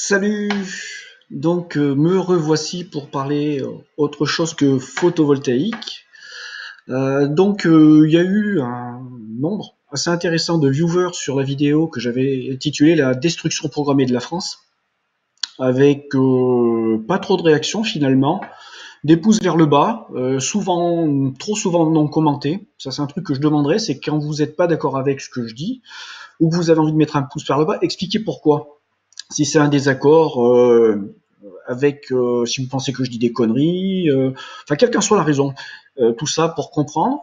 Salut! Donc me revoici pour parler autre chose que photovoltaïque. Il y a eu un nombre assez intéressant de viewers sur la vidéo que j'avais intitulée La destruction programmée de la France, avec pas trop de réactions finalement, des pouces vers le bas, souvent, trop souvent non commentés. Ça c'est un truc que je demanderais, c'est quand vous n'êtes pas d'accord avec ce que je dis, ou que vous avez envie de mettre un pouce vers le bas, expliquez pourquoi. Si c'est un désaccord si vous pensez que je dis des conneries, enfin quelle qu'en soit la raison, tout ça pour comprendre,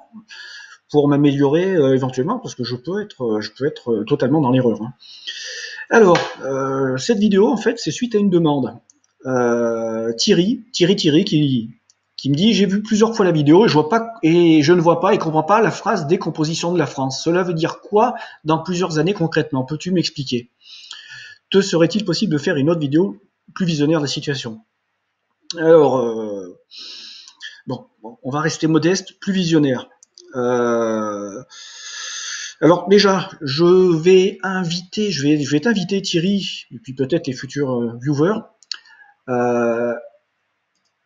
pour m'améliorer éventuellement, parce que je peux être totalement dans l'erreur. Hein. Alors, cette vidéo en fait c'est suite à une demande. Thierry qui me dit j'ai vu plusieurs fois la vidéo et je ne vois pas et comprends pas la phrase décomposition de la France. Cela veut dire quoi dans plusieurs années concrètement? Peux-tu m'expliquer? Te serait-il possible de faire une autre vidéo plus visionnaire de la situation? Alors, on va rester modeste, plus visionnaire. Alors déjà, je vais t'inviter Thierry, et puis peut-être les futurs viewers, euh,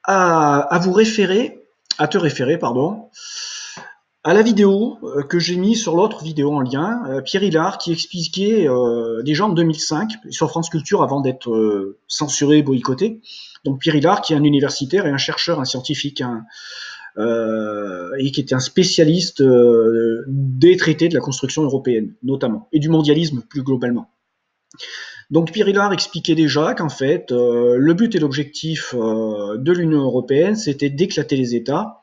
à te référer, pardon, à la vidéo que j'ai mis sur l'autre vidéo en lien, Pierre Hillard qui expliquait déjà en 2005 sur France Culture avant d'être censuré, boycotté. Donc Pierre Hillard qui est un universitaire et un chercheur, un scientifique, et qui était un spécialiste des traités de la construction européenne notamment et du mondialisme plus globalement. Donc Pierre Hillard expliquait déjà qu'en fait le but et l'objectif de l'Union européenne c'était d'éclater les États.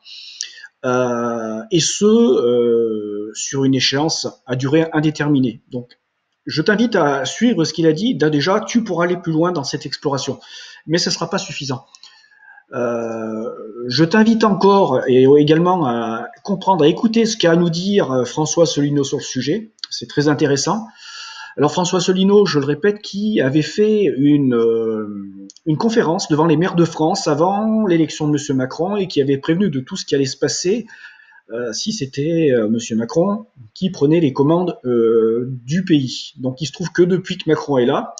Sur une échéance à durée indéterminée. Donc, je t'invite à suivre ce qu'il a dit. Déjà, tu pourras aller plus loin dans cette exploration, mais ce ne sera pas suffisant. Je t'invite encore et également à comprendre, à écouter ce qu'a à nous dire François Asselineau sur le sujet. C'est très intéressant. Alors François Asselineau, je le répète, qui avait fait une conférence devant les maires de France avant l'élection de M. Macron et qui avait prévenu de tout ce qui allait se passer si c'était M. Macron qui prenait les commandes du pays. Donc il se trouve que depuis que Macron est là,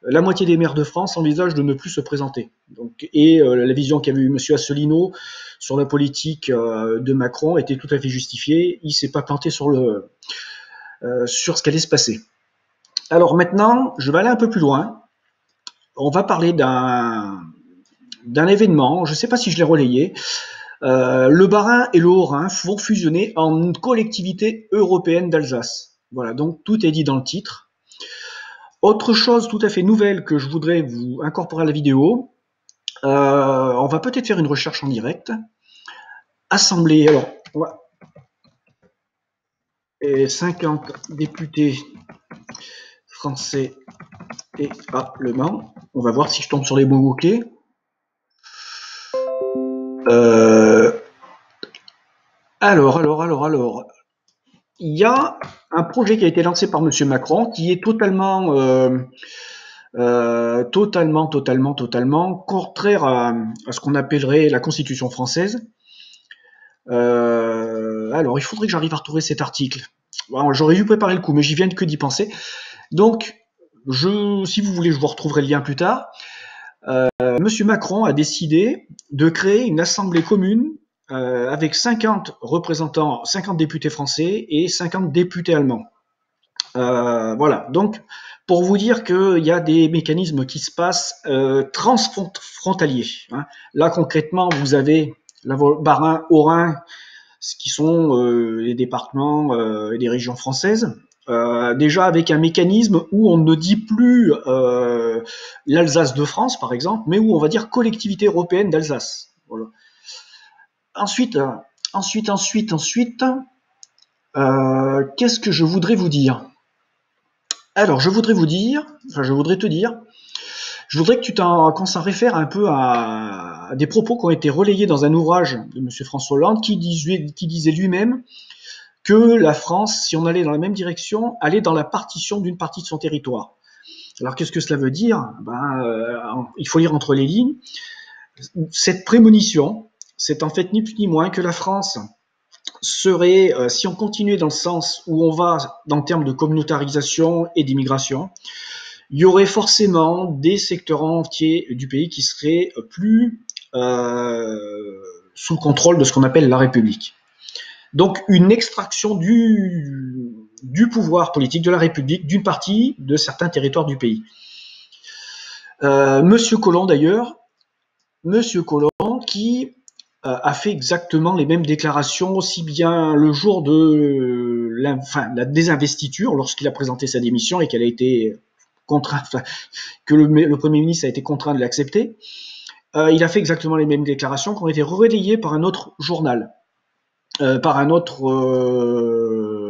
la moitié des maires de France envisagent de ne plus se présenter. La vision qu'avait eu M. Asselineau sur la politique de Macron était tout à fait justifiée. Il ne s'est pas planté sur ce qu'allait se passer. Alors maintenant, je vais aller un peu plus loin. On va parler d'un événement, je ne sais pas si je l'ai relayé. Le Bas-Rhin et le Haut-Rhin vont fusionner en une collectivité européenne d'Alsace. Voilà, donc tout est dit dans le titre. Autre chose tout à fait nouvelle que je voudrais vous incorporer à la vidéo, on va peut-être faire une recherche en direct. Assemblée, alors, et 50 députés français et allemands. On va voir si je tombe sur les bons mots-clés. Alors. Il y a un projet qui a été lancé par M. Macron qui est totalement contraire à ce qu'on appellerait la Constitution française. Alors, il faudrait que j'arrive à retrouver cet article. Bon, j'aurais dû préparer le coup, mais j'y viens que d'y penser. Donc, si vous voulez, je vous retrouverai le lien plus tard. M. Macron a décidé de créer une assemblée commune avec 50 représentants, 50 députés français et 50 députés allemands. Voilà, donc pour vous dire qu'il y a des mécanismes qui se passent transfrontaliers. Hein. Là concrètement, vous avez la Bas-Rhin, Haut-Rhin, ce qui sont les départements et les régions françaises. Déjà avec un mécanisme où on ne dit plus l'Alsace de France, par exemple, mais où on va dire collectivité européenne d'Alsace. Voilà. Ensuite, qu'est-ce que je voudrais vous dire? Alors, je voudrais qu'on s'en réfère un peu à des propos qui ont été relayés dans un ouvrage de M. François Hollande qui disait lui-même que la France, si on allait dans la même direction, allait dans la partition d'une partie de son territoire. Alors, qu'est-ce que cela veut dire? Il faut lire entre les lignes. Cette prémonition, c'est en fait ni plus ni moins que la France serait, si on continuait dans le sens où on va dans le terme de communautarisation et d'immigration, il y aurait forcément des secteurs entiers du pays qui seraient plus sous le contrôle de ce qu'on appelle la République. Donc une extraction du pouvoir politique de la République d'une partie de certains territoires du pays. Monsieur Collomb d'ailleurs, Monsieur Collomb qui a fait exactement les mêmes déclarations aussi bien le jour de la désinvestiture lorsqu'il a présenté sa démission et qu'elle a été contraint, que le Premier ministre a été contraint de l'accepter. Il a fait exactement les mêmes déclarations qui ont été relayées par un autre journal. Par un autre,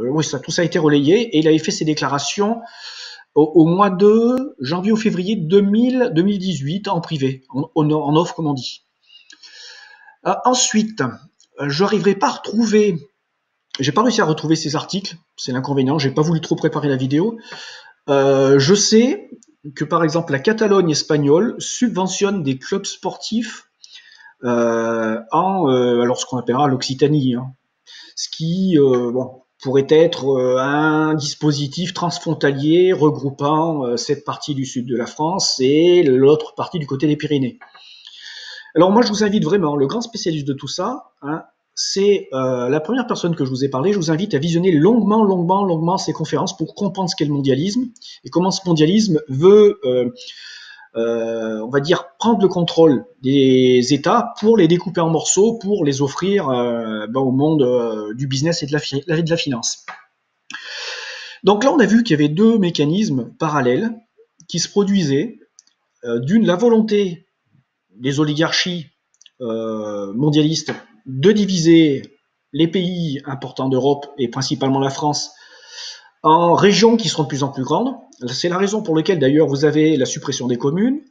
oui, tout ça a été relayé et il avait fait ses déclarations au mois de janvier ou février 2018 en privé, en off comme on dit. Ensuite, je n'arriverai pas à retrouver, j'ai pas réussi à retrouver ces articles, c'est l'inconvénient, j'ai pas voulu trop préparer la vidéo. Je sais que par exemple la Catalogne espagnole subventionne des clubs sportifs alors ce qu'on appellera l'Occitanie, hein. Ce qui pourrait être un dispositif transfrontalier regroupant cette partie du sud de la France et l'autre partie du côté des Pyrénées. Alors moi je vous invite vraiment, le grand spécialiste de tout ça, hein, c'est la première personne que je vous ai parlé, je vous invite à visionner longuement ces conférences pour comprendre ce qu'est le mondialisme et comment ce mondialisme veut on va dire, prendre le contrôle des États pour les découper en morceaux, pour les offrir au monde du business et de la finance. Donc là, on a vu qu'il y avait deux mécanismes parallèles qui se produisaient. D'une, la volonté des oligarchies mondialistes de diviser les pays importants d'Europe et principalement la France en régions qui seront de plus en plus grandes. C'est la raison pour laquelle d'ailleurs vous avez la suppression des communes,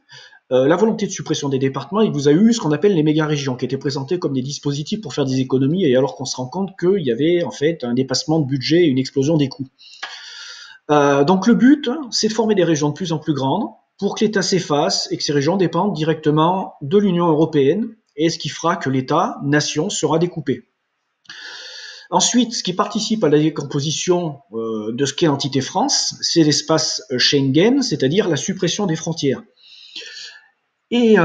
la volonté de suppression des départements, et vous avez eu ce qu'on appelle les méga-régions qui étaient présentées comme des dispositifs pour faire des économies, et alors qu'on se rend compte qu'il y avait en fait un dépassement de budget et une explosion des coûts. Donc le but, c'est de former des régions de plus en plus grandes pour que l'État s'efface et que ces régions dépendent directement de l'Union européenne, et ce qui fera que l'État, nation, sera découpé. Ensuite, ce qui participe à la décomposition de ce qu'est l'entité France, c'est l'espace Schengen, c'est-à-dire la suppression des frontières. Et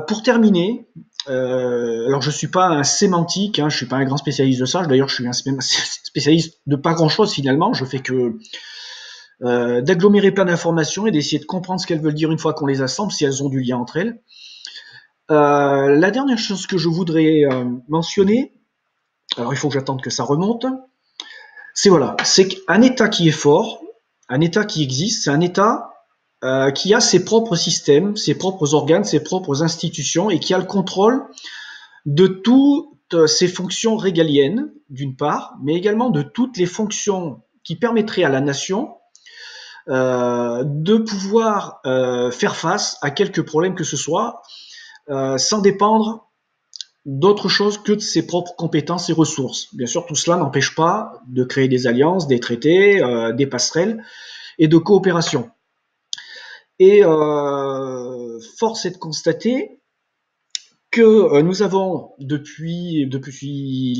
pour terminer, alors je ne suis pas un sémantique, hein, je ne suis pas un grand spécialiste de ça, d'ailleurs je suis un spécialiste de pas grand-chose finalement, je fais que d'agglomérer plein d'informations et d'essayer de comprendre ce qu'elles veulent dire une fois qu'on les assemble, si elles ont du lien entre elles. La dernière chose que je voudrais mentionner, alors il faut que j'attende que ça remonte, c'est qu'un État qui est fort, un État qui existe, c'est un État qui a ses propres systèmes, ses propres organes, ses propres institutions et qui a le contrôle de toutes ses fonctions régaliennes, d'une part, mais également de toutes les fonctions qui permettraient à la nation de pouvoir faire face à quelques problèmes que ce soit, sans dépendre d'autre chose que de ses propres compétences et ressources. Bien sûr, tout cela n'empêche pas de créer des alliances, des traités, des passerelles et de coopération. Et force est de constater que nous avons, depuis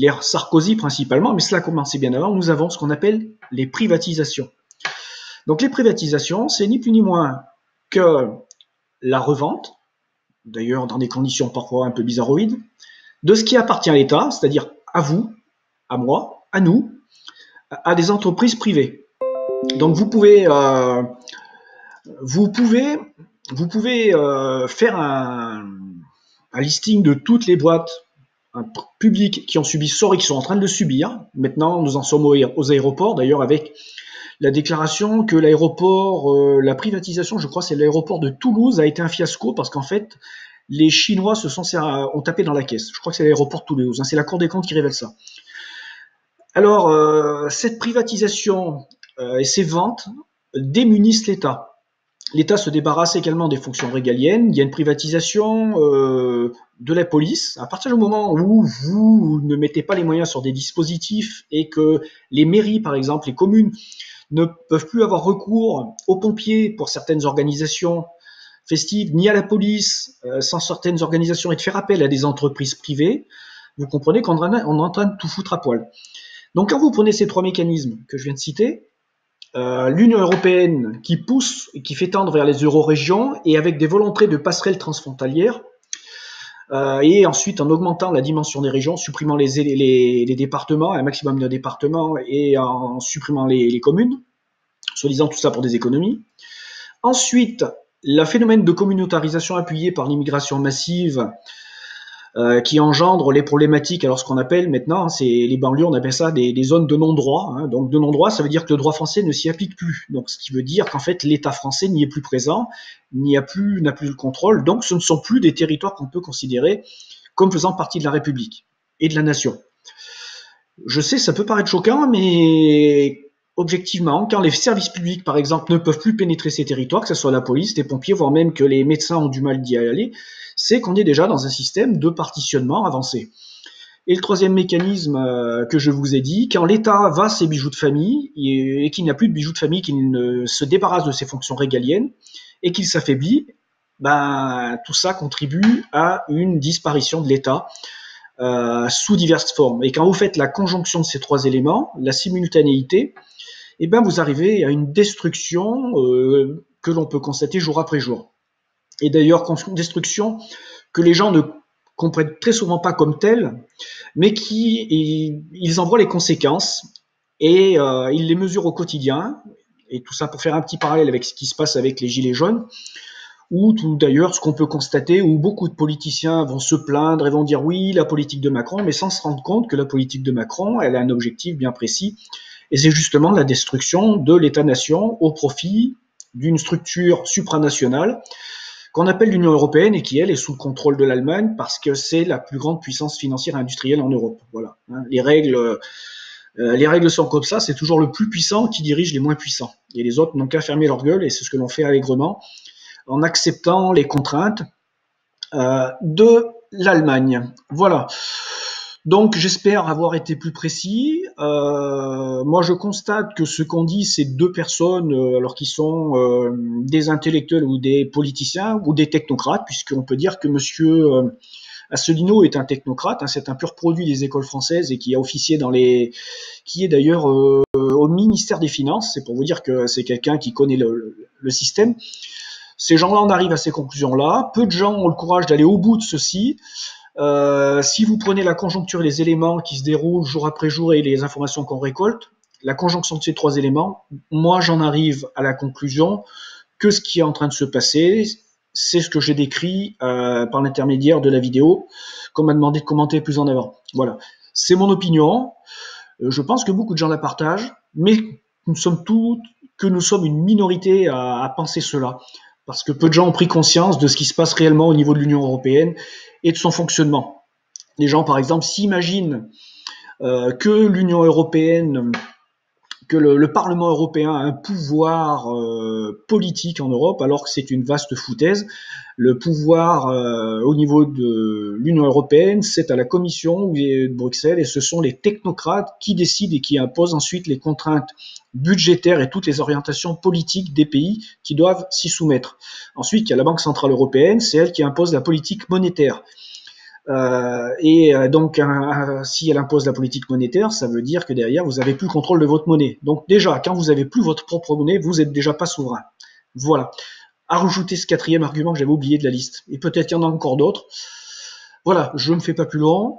l'ère Sarkozy principalement, mais cela a commencé bien avant, nous avons ce qu'on appelle les privatisations. Donc les privatisations, c'est ni plus ni moins que la revente, d'ailleurs dans des conditions parfois un peu bizarroïdes, de ce qui appartient à l'État, c'est-à-dire à vous, à moi, à nous, à des entreprises privées. Donc vous pouvez faire un listing de toutes les boîtes publiques qui ont subi ce sort et qui sont en train de le subir. Maintenant, nous en sommes aux aéroports, d'ailleurs avec la déclaration que l'aéroport, la privatisation, je crois c'est l'aéroport de Toulouse, a été un fiasco parce qu'en fait, les Chinois ont tapé dans la caisse. Je crois que c'est l'aéroport de Toulouse, hein, c'est la Cour des comptes qui révèle ça. Alors, cette privatisation et ces ventes démunissent l'État. L'État se débarrasse également des fonctions régaliennes. Il y a une privatisation de la police. À partir du moment où vous ne mettez pas les moyens sur des dispositifs et que les mairies, par exemple, les communes, ne peuvent plus avoir recours aux pompiers pour certaines organisations festives, ni à la police sans certaines organisations et de faire appel à des entreprises privées, vous comprenez qu'on est en train de tout foutre à poil. Donc quand vous prenez ces trois mécanismes que je viens de citer, l'Union européenne qui pousse et qui fait tendre vers les euro-régions et avec des volontés de passerelles transfrontalières. Et ensuite, en augmentant la dimension des régions, supprimant les départements, un maximum de départements, et en supprimant les communes, soi-disant tout ça pour des économies. Ensuite, le phénomène de communautarisation appuyé par l'immigration massive qui engendre les problématiques. Alors ce qu'on appelle maintenant, c'est les banlieues, on appelle ça des zones de non-droit. Hein. Donc de non-droit, ça veut dire que le droit français ne s'y applique plus. Donc ce qui veut dire qu'en fait l'État français n'y est plus présent, n'a plus le contrôle. Donc ce ne sont plus des territoires qu'on peut considérer comme faisant partie de la République et de la nation. Je sais, ça peut paraître choquant, mais objectivement, quand les services publics, par exemple, ne peuvent plus pénétrer ces territoires, que ce soit la police, les pompiers, voire même que les médecins ont du mal d'y aller, c'est qu'on est déjà dans un système de partitionnement avancé. Et le troisième mécanisme que je vous ai dit, quand l'État va ses bijoux de famille et qu'il n'y a plus de bijoux de famille, qu'il ne se débarrasse de ses fonctions régaliennes et qu'il s'affaiblit, ben, tout ça contribue à une disparition de l'État sous diverses formes. Et quand vous faites la conjonction de ces trois éléments, la simultanéité, eh ben vous arrivez à une destruction que l'on peut constater jour après jour. Et d'ailleurs, destruction que les gens ne comprennent très souvent pas comme telle, mais ils en voient les conséquences et ils les mesurent au quotidien. Et tout ça pour faire un petit parallèle avec ce qui se passe avec les gilets jaunes, ou d'ailleurs ce qu'on peut constater, où beaucoup de politiciens vont se plaindre et vont dire oui, la politique de Macron, mais sans se rendre compte que la politique de Macron, elle a un objectif bien précis, et c'est justement la destruction de l'État-nation au profit d'une structure supranationale qu'on appelle l'Union européenne et qui, elle, est sous le contrôle de l'Allemagne parce que c'est la plus grande puissance financière et industrielle en Europe. Voilà. Les règles sont comme ça, c'est toujours le plus puissant qui dirige les moins puissants. Et les autres n'ont qu'à fermer leur gueule, et c'est ce que l'on fait allègrement en acceptant les contraintes de l'Allemagne. Voilà. Donc j'espère avoir été plus précis. Moi je constate que ce qu'on dit, c'est deux personnes, alors qui sont des intellectuels ou des politiciens ou des technocrates, puisqu'on peut dire que monsieur Asselineau est un technocrate, hein, c'est un pur produit des écoles françaises et qui a officié qui est d'ailleurs au ministère des Finances. C'est pour vous dire que c'est quelqu'un qui connaît le système. Ces gens-là en arrivent à ces conclusions-là. Peu de gens ont le courage d'aller au bout de ceci. Si vous prenez la conjoncture et les éléments qui se déroulent jour après jour et les informations qu'on récolte, la conjonction de ces trois éléments, moi j'en arrive à la conclusion que ce qui est en train de se passer, c'est ce que j'ai décrit par l'intermédiaire de la vidéo qu'on m'a demandé de commenter plus en avant. Voilà, c'est mon opinion. Je pense que beaucoup de gens la partagent, mais nous sommes une minorité à penser cela. Parce que peu de gens ont pris conscience de ce qui se passe réellement au niveau de l'Union européenne et de son fonctionnement. Les gens, par exemple, s'imaginent que l'Union européenne, que le Parlement européen a un pouvoir politique en Europe, alors que c'est une vaste foutaise. Le pouvoir au niveau de l'Union européenne, c'est à la Commission de Bruxelles, et ce sont les technocrates qui décident et qui imposent ensuite les contraintes budgétaires et toutes les orientations politiques des pays qui doivent s'y soumettre. Ensuite, il y a la Banque centrale européenne, c'est elle qui impose la politique monétaire. Donc, si elle impose la politique monétaire, ça veut dire que derrière, vous n'avez plus le contrôle de votre monnaie. Donc déjà, quand vous n'avez plus votre propre monnaie, vous n'êtes déjà pas souverain. Voilà. À rajouter ce quatrième argument que j'avais oublié de la liste. Et peut-être il y en a encore d'autres. Voilà, je ne fais pas plus long.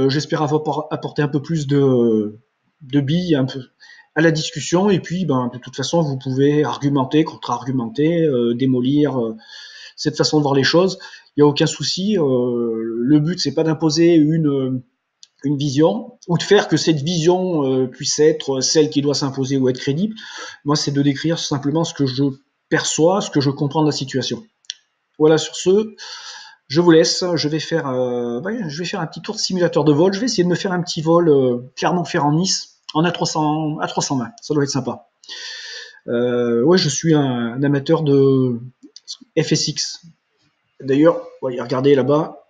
J'espère apporter un peu plus de billes un peu à la discussion. Et puis, de toute façon, vous pouvez argumenter, contre-argumenter, démolir cette façon de voir les choses. Il n'y a aucun souci. Le but, c'est pas d'imposer une vision ou de faire que cette vision puisse être celle qui doit s'imposer ou être crédible. Moi, c'est de décrire simplement ce que je perçois, ce que je comprends de la situation. Voilà, sur ce, je vous laisse. Je vais faire un petit tour de simulateur de vol. Je vais essayer de me faire un petit vol Clermont-Ferrand-Nice en A320. Ça doit être sympa. Ouais, je suis un amateur de FSX. D'ailleurs, regardez là-bas.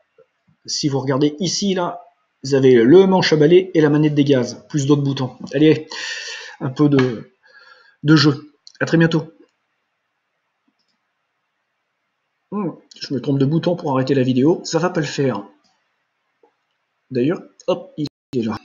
Si vous regardez ici, là, vous avez le manche à balai et la manette des gaz, plus d'autres boutons. Allez, un peu de jeu. À très bientôt. Je me trompe de bouton pour arrêter la vidéo. Ça va pas le faire. D'ailleurs, hop, il est là.